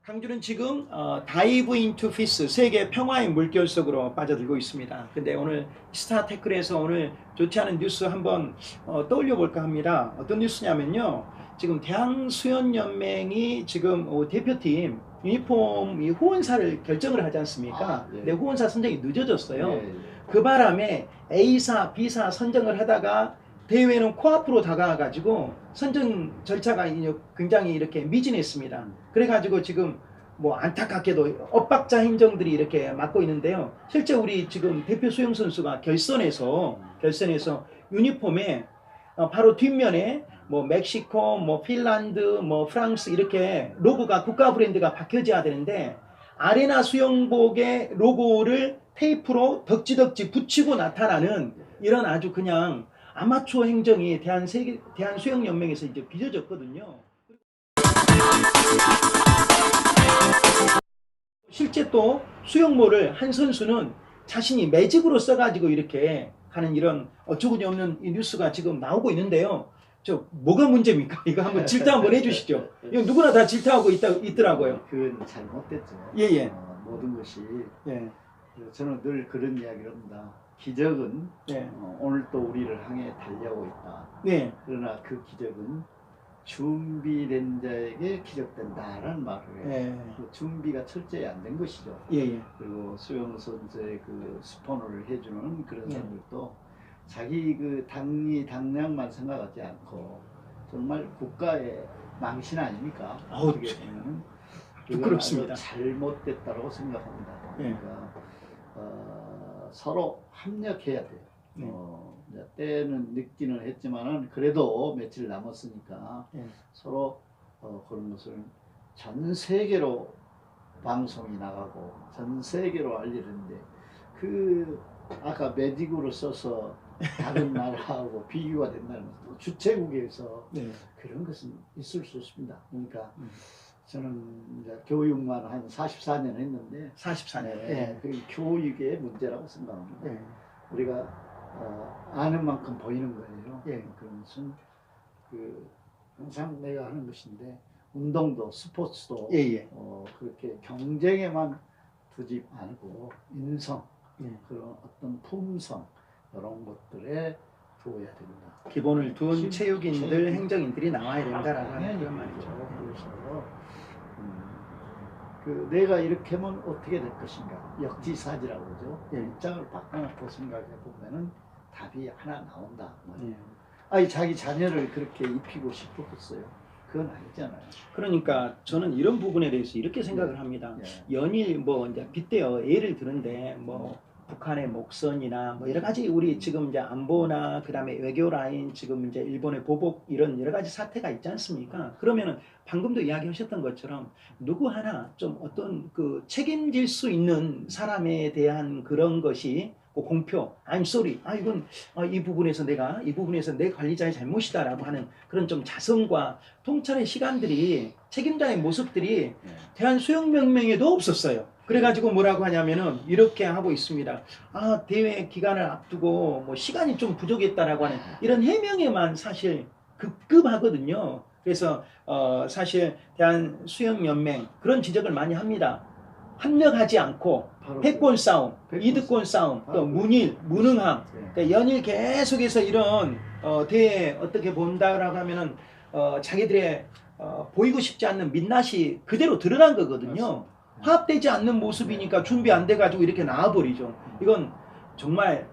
항주는 지금 다이브 인투 피스 세계 평화의 물결 속으로 빠져들고 있습니다. 근데 오늘 스타테클에서 오늘 좋지 않은 뉴스 한번 떠올려 볼까 합니다. 어떤 뉴스냐면요, 지금 대한수영연맹이 지금 대표팀 유니폼 후원사를 결정을 하지 않습니까? 예. 근데 후원사 선정이 늦어졌어요. 예. 그 바람에 A사, B사 선정을 하다가 대회는 코앞으로 다가와가지고 선정 절차가 굉장히 이렇게 미진했습니다. 그래가지고 지금 뭐 안타깝게도 엇박자 행정들이 이렇게 맡고 있는데요. 실제 우리 지금 대표 수영 선수가 결선에서 유니폼에 바로 뒷면에 뭐 멕시코, 뭐 핀란드, 뭐 프랑스 이렇게 로고가 국가 브랜드가 박혀져야 되는데 아레나 수영복의 로고를 테이프로 덕지덕지 붙이고 나타나는 이런 아주 그냥 아마추어 행정이 대한수영연맹에서 이제 빚어졌거든요. 실제 또 수영모를 한 선수는 자신이 매직으로 써가지고 이렇게 하는 이런 어처구니 없는 이 뉴스가 지금 나오고 있는데요. 저 뭐가 문제입니까? 이거 한번 질타 한번 해주시죠. 이거 누구나 다 질타하고 있더라고요. 그건 잘못됐죠. 예예. 모든 것이. 예. 저는 늘 그런 이야기를 합니다. 기적은 예. 오늘 또 우리를 향해 달려오고 있다. 네. 그러나 그 기적은 준비된 자에게 기적된다라는 말을 해요. 예. 그 준비가 철저히 안 된 것이죠. 예예. 그리고 수영 선수의 그 스포너를 해주는 그런 예. 사람들도 자기 그 당량만 생각하지 않고 정말 국가의 망신 아닙니까? 어떻게 보면 부끄럽습니다. 잘못됐다고 생각합니다. 그러니까 서로 합력해야 돼요. 네. 이제 때는 늦기는 했지만은 그래도 며칠 남았으니까 서로 그런 것을 전 세계로 방송이 나가고 전 세계로 알리는데 그 아까 매직으로 써서 다른 나라하고 비교가 된다는 또 주최국에서 그런 것은 있을 수 없습니다. 그러니까 저는 이제 교육만 한 44년 했는데 44년. 그 교육의 문제라고 생각합니다. 우리가 아는 만큼 보이는 거예요. 그런 것은 항상 내가 하는 것인데 운동도 스포츠도 그렇게 경쟁에만 두지 않고 인성, 그런 어떤 품성 이런 것들에 두어야 됩니다. 기본을 둔 체육인들, 행정인들이 나와야 된다라는 그런 말이죠. 그래서 내가 이렇게 하면 어떻게 될 것인가, 역지사지라고 그러죠. 입장을 바꿔놓고 생각해 보면은 답이 하나 나온다. 아니 자기 자녀를 그렇게 입히고 싶었어요. 그건 아니잖아요. 그러니까 저는 이런 부분에 대해서 이렇게 생각을 합니다. 연일 뭐 이제 빗대어 예를 드는데 뭐 북한의 목선이나 뭐 여러 가지 우리 지금 이제 안보나 그다음에 외교 라인 지금 이제 일본의 보복 이런 여러 가지 사태가 있지 않습니까? 그러면은 방금도 이야기하셨던 것처럼 누구 하나 좀 어떤 그 책임질 수 있는 사람에 대한 그런 것이 공표, I'm sorry, 이건 이 부분에서 내 관리자의 잘못이다라고 하는 그런 좀 자성과 통찰의 시간들이 책임자의 모습들이 대한수영연맹에도 없었어요. 그래가지고 뭐라고 하냐면은 이렇게 하고 있습니다. 대회 기간을 앞두고 뭐 시간이 좀 부족했다라고 하는 이런 해명에만 사실 급급하거든요. 그래서 사실 대한수영연맹 그런 지적을 많이 합니다. 합력하지 않고 패권 싸움, 이득권 싸움, 또 무능함, 그러니까 연일 계속해서 이런 대회 어떻게 본다라고 하면은 자기들의 보이고 싶지 않는 민낯이 그대로 드러난 거거든요. 화합되지 않는 모습이니까 준비 안 돼가지고 이렇게 나와버리죠. 이건 정말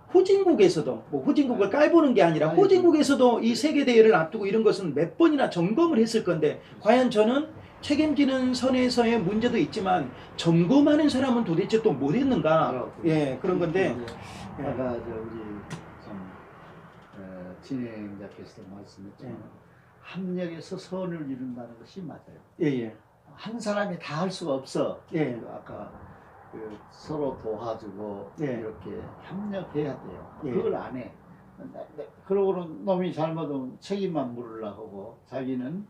후진국에서도 뭐 후진국을 깔보는 게 아니라 후진국에서도 이 세계대회를 앞두고 이런 것은 몇 번이나 점검을 했을 건데 과연 저는 책임지는 선에서의 문제도 있지만 점검하는 사람은 도대체 또 뭐 했는가? 그런 건데 아까 우리 진행자께서도 말씀했지만 합력해서 선을 이룬다는 것이 맞아요. 한 사람이 다 할 수가 없어. 아까 서로 도와주고 이렇게 협력해야 돼요. 그걸 안 해. 그러고는 놈이 잘못하면 책임만 물으려고 하고 자기는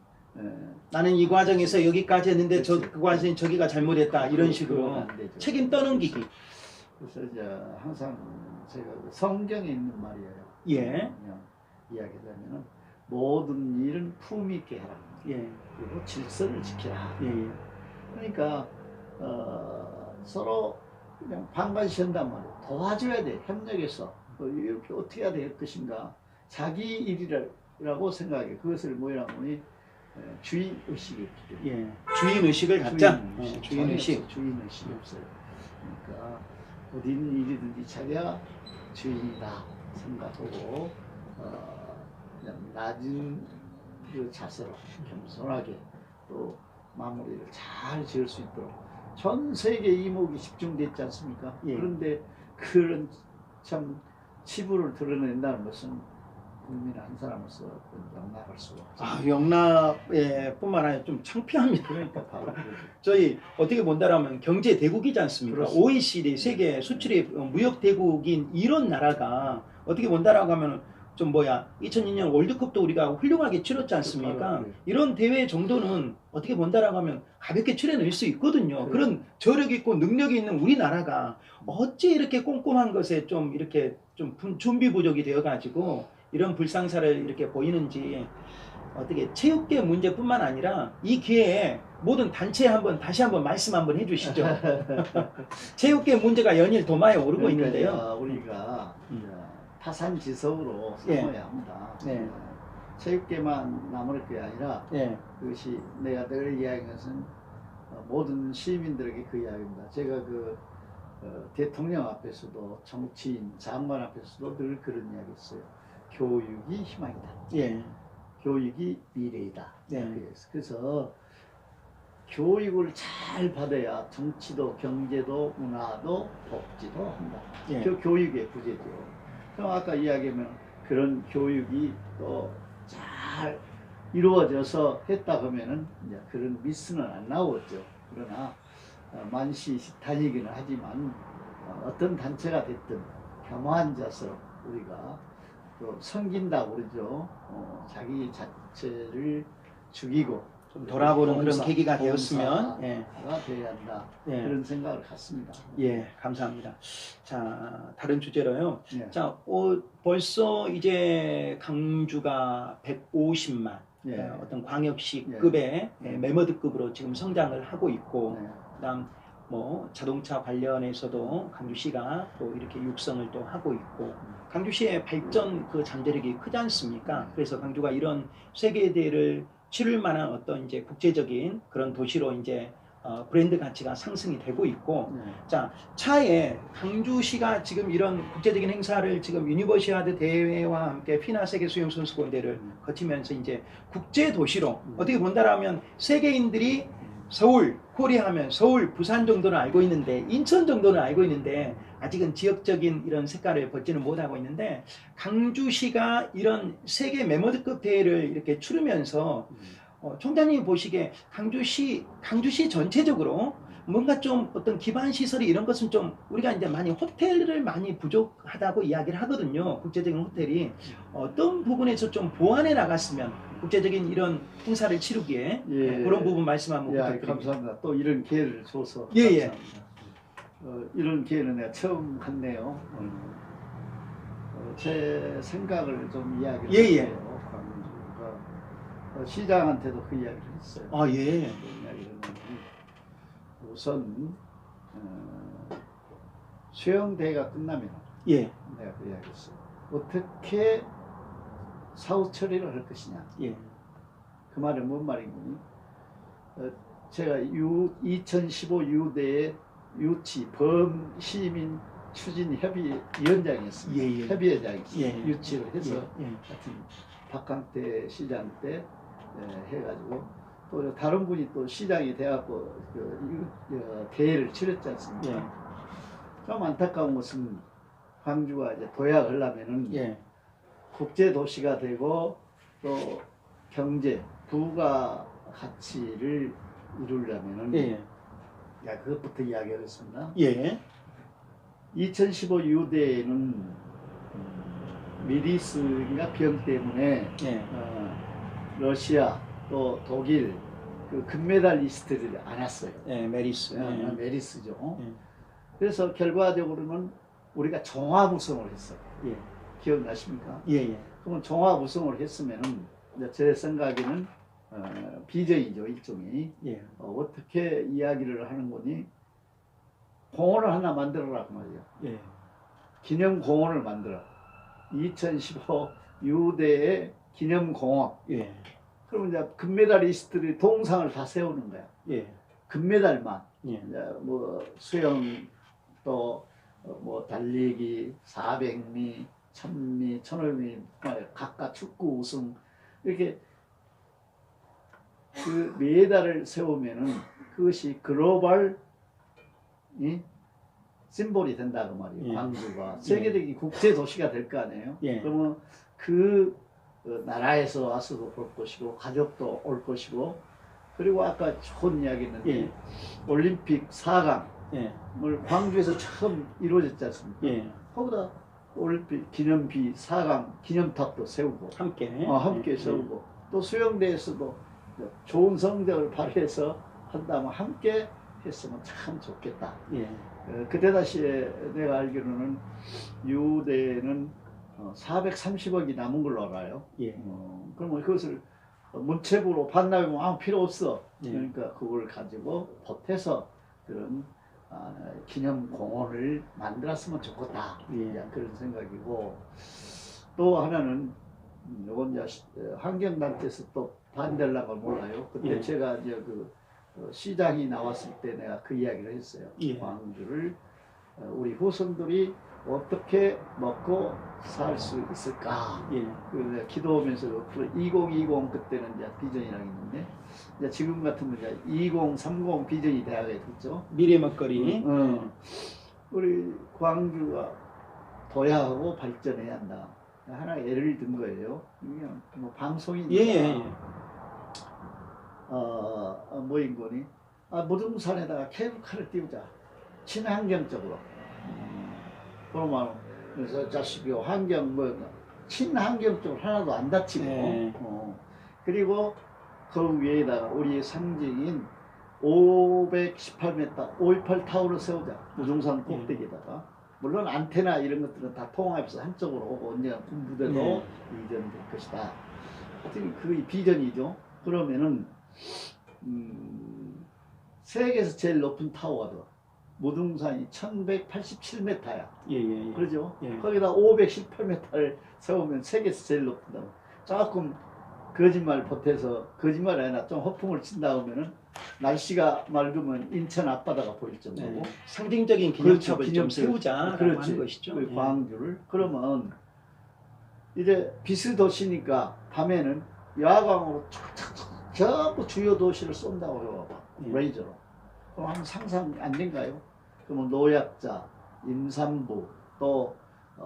나는 이 과정에서 여기까지 했는데 그 과정에 저기가 잘못했다 이런 식으로 책임 떠넘기기. 그래서 이제 항상 제가 성경에 있는 말이에요. 이야기하면은 모든 일은 품위 있게 해라. 그리고 질서를 지켜라. 그러니까 서로 그냥 방관시한단 말이에요. 도와줘야 돼. 협력해서 이렇게 어떻게 해야 될 것인가. 자기 일이라고 생각해. 그것을 뭐라고 하니 주인 의식이 없기 때문에. 예. 주인 의식을 갖자. 주인 의식. 주인 의식이 없어요. 그러니까 어딘 일이든지 자기가 주인이다 생각하고 그냥 낮은 그 자세로 겸손하게 또 마무리를 잘 지을 수 있도록 전 세계 이목이 집중됐지 않습니까? 예. 그런데 그런 참 치부를 드러낸다는 것은 국민 한 사람으로서 용납할 수가 없죠. 아, 영납에 뿐만 아니라 좀 창피합니다. 그러니까 바로 그거죠. 저희 어떻게 본다라면 경제 대국이지 않습니까? 그렇습니다. OECD 세계 수출입 무역 대국인 이런 나라가 어떻게 본다라고 하면 좀 2002년 월드컵도 우리가 훌륭하게 치렀지 않습니까? 그렇죠. 이런 대회 정도는 어떻게 본다라고 하면 가볍게 치러낼 수 있거든요. 그렇죠. 그런 저력 있고 능력이 있는 우리나라가 어찌 이렇게 꼼꼼한 것에 좀 이렇게 좀 준비 부족이 되어가지고 이런 불상사를 이렇게 보이는지, 어떻게 체육계 문제뿐만 아니라 이 기회에 모든 단체에 다시 한번 말씀 한번 해주시죠. 체육계 문제가 연일 도마에 오르고 있는데요. 우리가 타산지석으로 예. 삼아야 합니다. 네. 체육계만 남을 게 아니라 예. 그것이 내가 늘 이야기하는 것은 모든 시민들에게 그 이야기입니다. 제가 대통령 앞에서도 정치인, 장관 앞에서도 늘 그런 이야기 했어요. 교육이 희망이다. 예. 교육이 미래이다. 네. 그래서 교육을 잘 받아야 정치도 경제도 문화도 복지도 한다. 예. 교육의 부재죠. 그럼 아까 이야기하면 그런 교육이 또 잘 이루어져서 했다 그러면은 이제 그런 미스는 안 나오죠. 그러나 만시다니기는 하지만 어떤 단체가 됐든 겸허한 자세로 우리가 또 섬긴다고 그러죠. 자기 자체를 죽이고 좀 돌아보는 그런 봉사, 계기가 되었으면. 봉사가 예. 돼야 한다. 예. 그런 생각을 갖습니다. 예, 감사합니다. 자, 다른 주제로요. 예. 자, 벌써 이제 강주가 150만 예. 어떤 광역시급의 메머드급으로 지금 성장을 하고 있고, 네. 그다음 자동차 관련해서도 강주시가 또 이렇게 육성을 또 하고 있고, 강주시의 발전 그 잠재력이 크지 않습니까? 그래서 강주가 이런 세계대회를 치를 만한 어떤 이제 국제적인 그런 도시로 이제 브랜드 가치가 상승이 되고 있고, 네. 자, 차에 강주시가 지금 이런 국제적인 행사를 지금 유니버시아드 대회와 함께 피나 세계 수영 선수권대회를 거치면서 이제 국제 도시로 어떻게 본다라면 세계인들이 서울, 코리아 하면 서울, 부산 정도는 알고 있는데, 인천 정도는 알고 있는데 아직은 지역적인 이런 색깔을 벗지는 못하고 있는데, 강주시가 이런 세계 메머드급 대회를 이렇게 치르면서 총장님이 보시기에 강주시 전체적으로 뭔가 좀 어떤 기반 시설이 이런 것은 좀 우리가 이제 많이 호텔을 많이 부족하다고 이야기를 하거든요. 국제적인 호텔이 어떤 부분에서 좀 보완해 나갔으면 국제적인 이런 행사를 치르기에 그런 부분 말씀 한번 부탁드립니다. 감사합니다. 또 이런 기회를 줘서 예. 감사합니다. 이런 기회는 내가 처음 갖네요. 제 생각을 좀 이야기를 할게요. 광주가 시장한테도 그 이야기를 했어요. 아, 예. 그 이야기를 했는데 우선 수영대회가 끝나면 예. 내가 그 이야기했어요. 어떻게 사후 처리를 할 것이냐. 예. 그 말은 뭔 말이니? 제가 2015 유대의 유치 범시민 추진 협의위원장이었습니다. 예. 협의회장이었어요. 예. 유치를 해서 예. 하여튼 박강태 시장 때 해가지고 또 다른 분이 또 시장이 돼갖고 대회를 치렀지 않습니까? 예. 좀 안타까운 것은 광주가 이제 도약을 하려면은 예. 국제 도시가 되고 또 경제 부가 가치를 이루려면은 예. 그것부터 이야기하겠습니다. 예. 2015 유대에는 미리스인가 병 때문에 예. 러시아 또 독일 그 금메달리스트들이 안 왔어요. 예. 메리스. 예. 메리스죠. 예. 그래서 결과적으로는 우리가 종합 우승을 했어요. 예. 기억나십니까? 예. 그러면 종합 우승을 했으면은 제 생각에는 비전이죠, 일종의. 예. 어떻게 이야기를 하는 거니? 공원을 하나 만들어라 그 말이에요. 예. 기념 공원을 만들어. 2015 유대의 기념 공원. 예. 그러면 이제 금메달리스트들이 동상을 다 세우는 거야. 예. 금메달만. 예. 이제 뭐 수영 또 뭐 달리기, 400미, 1000미, 1500미, 각각 축구 우승 이렇게 그 메달을 세우면은 그것이 글로벌 심볼이 된다 그 말이에요. 예. 광주가 세계적인 국제 도시가 될 거 아니에요. 예. 그러면 그 나라에서 와서도 볼 것이고 가족도 올 것이고 그리고 아까 좋은 이야기했는데 예. 올림픽 4강을 예. 광주에서 처음 이루어졌지 않습니까? 예. 거기다 올림픽 기념비 4강 기념탑도 세우고 함께. 함께 예. 세우고 또 수영대에서도 좋은 성적을 발휘해서 한다면 함께 했으면 참 좋겠다. 예. 그때 당시에 내가 알기로는 유대는 430억이 남은 걸로 알아요. 예. 그러면 그것을 문체부로 반납하면 아무 필요 없어. 예. 그러니까 그걸 가지고 보태서 그런 기념 공원을 만들었으면 좋겠다. 예. 그런 생각이고 또 하나는 이건 이제 환경단체에서 또 반대하려고 몰라요. 그때 예. 제가 이제 그 시장이 나왔을 때 내가 그 이야기를 했어요. 예. 광주를 우리 후손들이 어떻게 먹고 살 수 있을까? 예. 그 기도하면서 2020 그때는 이제 비전이라고 있는데 이제 지금 같으면 이제 2030 비전이 대학에 됐죠. 미래 먹거리. 우리 광주가 도약하고 발전해야 한다. 하나 예를 든 거예요. 그냥 뭐 방송이니까. 예. 뭐인 거니? 무등산에다가 케이블카를 띄우자. 친환경적으로. 그러면 그래서 자식이 환경 뭐 친환경 쪽으로 하나도 안 다치고. 네. 그리고 그 위에다가 우리의 상징인 518m 518 타워를 세우자. 무등산 꼭대기에다가. 물론 안테나 이런 것들은 다 통합해서 한쪽으로 오고 언젠가 군부대로 네. 이전될 것이다. 하여튼 그게 비전이죠. 그러면은 세계에서 제일 높은 타워가 돼. 무등산이 1187m야. 예. 그러죠? 예. 거기다 518m를 세우면 세계에서 제일 높다고. 조금 거짓말 보태서 거짓말이 아니라 좀 허풍을 친다 하면은 날씨가 맑으면 인천 앞바다가 보일 정도고. 네. 상징적인 그렇죠. 기념탑을 좀 세우자라고 그렇지. 하는 것이죠. 그 예. 광주를. 그러면 이제 비스도시니까 밤에는 야광으로 촥촥촥 전부 주요 도시를 쏜다고 해요. 예. 레이저로. 그럼 한번 상상 안 된가요? 그러면 노약자, 임산부, 또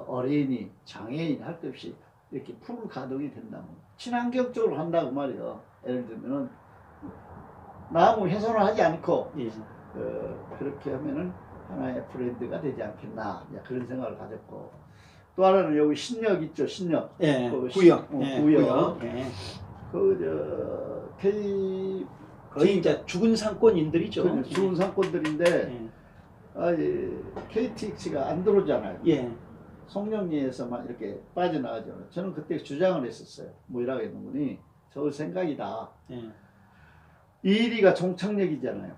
어린이, 장애인 할 것 없이 이렇게 풀 가동이 된다면 친환경적으로 한다고 말이에요. 예를 들면은 나무 훼손을 하지 않고 예. 그렇게 하면은 하나의 브랜드가 되지 않겠나 그런 생각을 가졌고 또 하나는 여기 신역 있죠. 신역. 예. 그 구역. 구역. 예. K 거의 이제 죽은 상권인들이죠. 죽은 상권들인데 예. KTX가 안 들어오잖아요. 예. 송영리에서만 이렇게 빠져나가죠. 저는 그때 주장을 했었어요. 뭐라고 했는거니 저 생각이다. 예. 2위가 종착역이잖아요.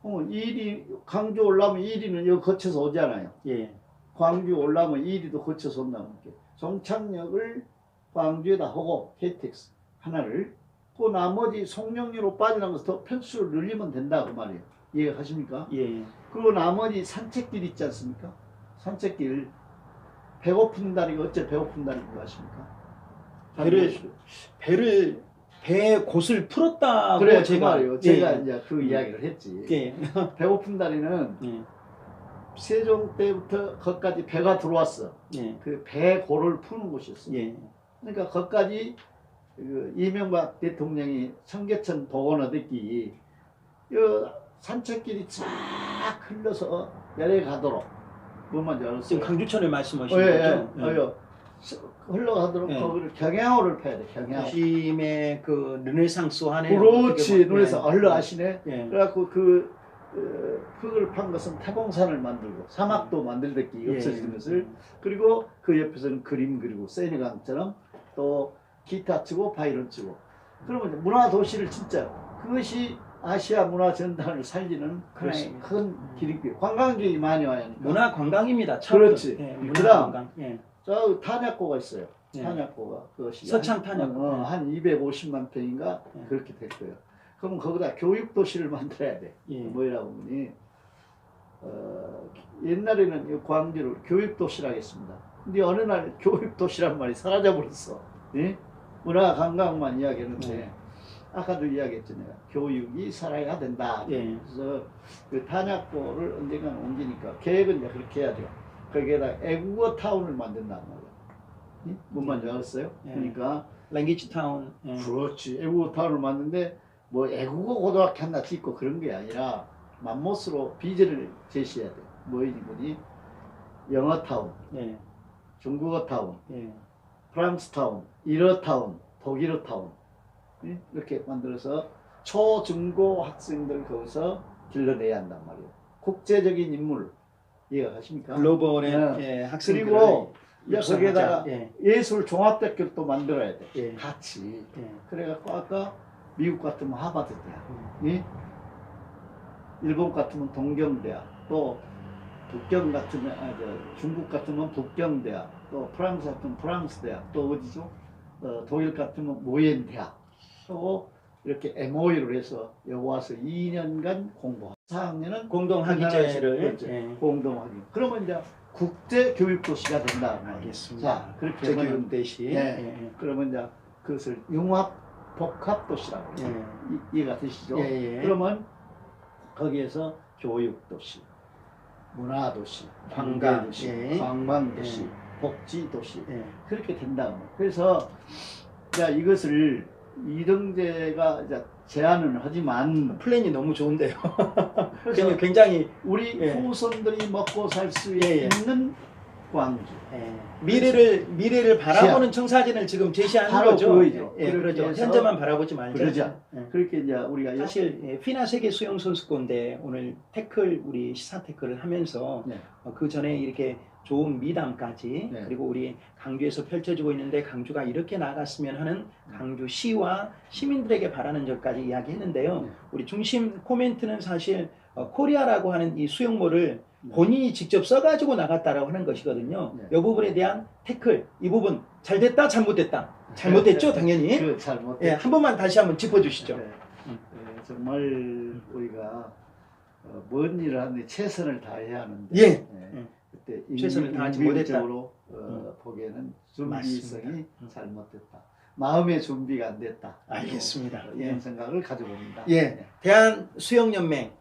2위 광주 올라오면 1위는 여기 거쳐서 오잖아요. 예. 광주 올라오면 1위도 거쳐서 온다는 게 종착역을 광주에다 하고 KTX 하나를 그 나머지 송영리로 빠져나가서 더 편수를 늘리면 된다 그 말이에요. 이해하십니까? 예. 그리고 나머지 산책길 있지 않습니까? 산책길 배고픈 다리가 어째 배고픈 다리인 거 아십니까? 배 곳을 풀었다고 그래 제가 말이에요. 제가 이제 그 이야기를 했지. 예. 배고픈 다리는 예. 세종 때부터 거기까지 배가 들어왔어. 예. 그 배고를 푸는 곳이었어. 예. 그러니까 거기까지 그 이명박 대통령이 청계천 복원 얻기 이 산책길이 쫙 흘러서 내려가도록 뭐만 알았어요. 지금 강주천을 말씀하시는 거죠? 흘러가도록 예. 거기를 경향호를 펴야 돼. 경향호. 도심의 그 르네상스화네. 그렇지. 눈에서 얼른 아시네. 예. 그래갖고 그 흙을 판 것은 태봉산을 만들고 사막도 만들기 없어지는 것을 그리고 그 옆에서는 그림 그리고 세네강처럼 또 기타 치고 바이올린 치고 그러면 이제 문화 도시를 진짜 그것이 아시아 문화 전단을 살리는 하나의 큰 기립기. 관광객이 많이 와야 하니까. 문화 관광입니다. 그렇지. 예, 문화 그다음 관광. 예. 저 탄약고가 있어요. 예. 탄약고가 그것이 서창 탄약고. 한 250만 평인가 예. 그렇게 될 거예요. 그럼 거기다 교육 도시를 만들어야 돼. 예. 뭐라고 보니 옛날에는 이 광주를 교육 도시라고 했습니다. 근데 어느 날 교육 도시란 말이 사라져 버렸어. 예? 문화 관광만 이야기했는데 아까도 이야기했죠 내가. 교육이 살아야 된다. 예. 그래서 그 탄약고를 언젠가 옮기니까 계획은 이제 그렇게 해야죠. 거기에다 애국어 타운을 만든단 말이야. 예? 뭔 말인지 알았어요? 예. 그러니까 랭귀지 타운. 예. 그렇지. 애국어 타운을 만드는데 뭐 애국어 고등학교 하나 짓고 그런 게 아니라 맘모스로 비전을 제시해야 돼. 뭐니 영어 타운, 예. 중국어 타운, 예. 프랑스 타운, 일어 타운, 독일어 타운. 예? 이렇게 만들어서 초, 중고 학생들 거기서 길러내야 한단 말이에요. 국제적인 인물 이해가 가십니까? 글로벌의 예. 예, 학생들을 그리고 이제 육성하자. 거기에다가 예. 예술 종합대학교를 또 만들어야 돼. 예. 같이. 예. 그래갖고 아까 미국 같으면 하버드 대학, 예? 일본 같으면 동경대학, 또 북경 같으면 중국 같으면 북경대학, 또 프랑스 같으면 프랑스대학, 또 어디죠? 독일 같으면 모옌대학. 또 이렇게 MOU를 해서 여기 와서 2년간 공부하고 4학년은 공동학위제를 그렇죠. 예. 공동학위. 그러면 이제 국제 교육 도시가 된다. 알겠습니다. 자, 그렇게 국제교육 하면 대시. 예. 예. 그러면 이제 그것을 융합 복합 도시라고 해요. 예. 이해가 되시죠? 예, 예. 그러면 거기에서 교육 도시, 문화 도시, 관광, 도시, 예. 관광 도시, 예. 복지 도시 예. 그렇게 된다. 그래서 자 이것을 이등재가 이제 제안은 하지만 플랜이 너무 좋은데요. 그래서 굉장히 우리 예. 후손들이 먹고 살 수 예, 예. 있는 광주. 예. 미래를 바라보는 청사진을 지금 제시하는 바로 거죠. 그거죠. 예, 그렇게 그렇죠. 해서 현재만 바라보지 말자. 그러자. 예. 그렇게 이제 우리가 사실 피나 세계 수영 선수권대 오늘 태클 우리 시사 태클을 하면서 네. 그 전에 이렇게 좋은 미담까지 네. 그리고 우리 강주에서 펼쳐지고 있는데 강주가 이렇게 나갔으면 하는 강주시와 시민들에게 바라는 점까지 이야기했는데요. 네. 우리 중심 코멘트는 사실 코리아라고 하는 이 수영모를 네. 본인이 직접 써가지고 나갔다라고 하는 것이거든요. 네. 이 부분에 대한 태클, 이 부분 잘됐다, 잘못됐다. 잘못됐죠, 당연히. 그 잘못. 예, 한 번만 다시 한번 짚어주시죠. 네. 정말 우리가 먼 일을 하는데 최선을 다해야 하는데 예. 그때 최선을 다하지 못했다. 인위적으로 보기에는 준비성이 맞습니다. 잘못됐다. 마음의 준비가 안 됐다. 알겠습니다. 이런 예. 생각을 가져봅니다. 예, 대한수영연맹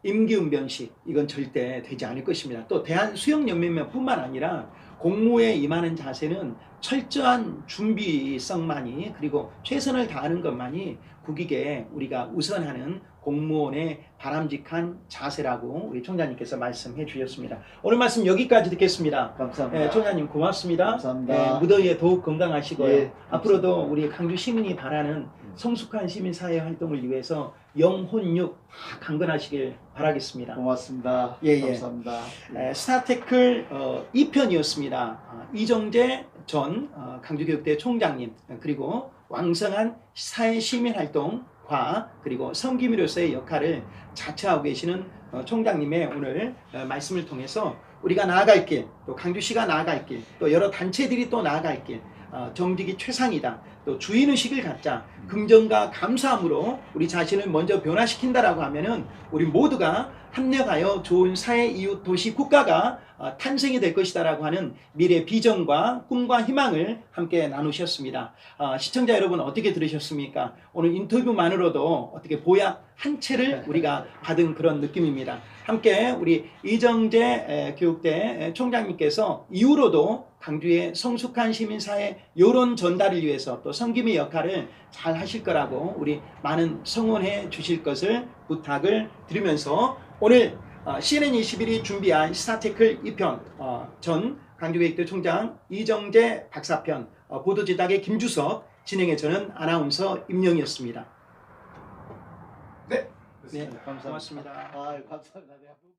임기응변식 이건 절대 되지 않을 것입니다. 또 대한수영연맹뿐만 아니라 공무에 임하는 자세는 철저한 준비성만이 그리고 최선을 다하는 것만이 국익에 우리가 우선하는 공무원의 바람직한 자세라고 우리 총장님께서 말씀해 주셨습니다. 오늘 말씀 여기까지 듣겠습니다. 감사합니다. 총장님 고맙습니다. 감사합니다. 무더위에 더욱 건강하시고요. 예, 앞으로도 우리 강주 시민이 바라는 성숙한 시민사회 활동을 위해서 영혼육 강건하시길 바라겠습니다. 고맙습니다. 예. 감사합니다. 스타테클 2편이었습니다. 이정재 전 강주교육대 총장님 그리고 왕성한 사회시민활동과 그리고 섬김으로서의 역할을 자처하고 계시는 총장님의 오늘 말씀을 통해서 우리가 나아갈 길, 또 강주시가 나아갈 길, 또 여러 단체들이 또 나아갈 길, 정직이 최상이다. 또 주인의식을 갖자. 긍정과 감사함으로 우리 자신을 먼저 변화시킨다라고 하면은 우리 모두가 합력하여 좋은 사회, 이웃, 도시, 국가가 탄생이 될 것이다라고 하는 미래 비전과 꿈과 희망을 함께 나누셨습니다. 시청자 여러분 어떻게 들으셨습니까? 오늘 인터뷰만으로도 어떻게 보약 한 채를 우리가 받은 그런 느낌입니다. 함께 우리 이정재 교육대 총장님께서 이후로도 강주의 성숙한 시민사회 여론 전달을 위해서 또 섬김의 역할을 잘 하실 거라고 우리 많은 성원해 주실 것을 부탁을 드리면서 오늘 CNN21이 준비한 스타테클 2편 전 강주교육대 총장 이정재 박사편 보도제작의 김주석 진행해 저는 아나운서 임영이었습니다. 네. 네, 감사합니다. 고맙습니다. 감사합니다.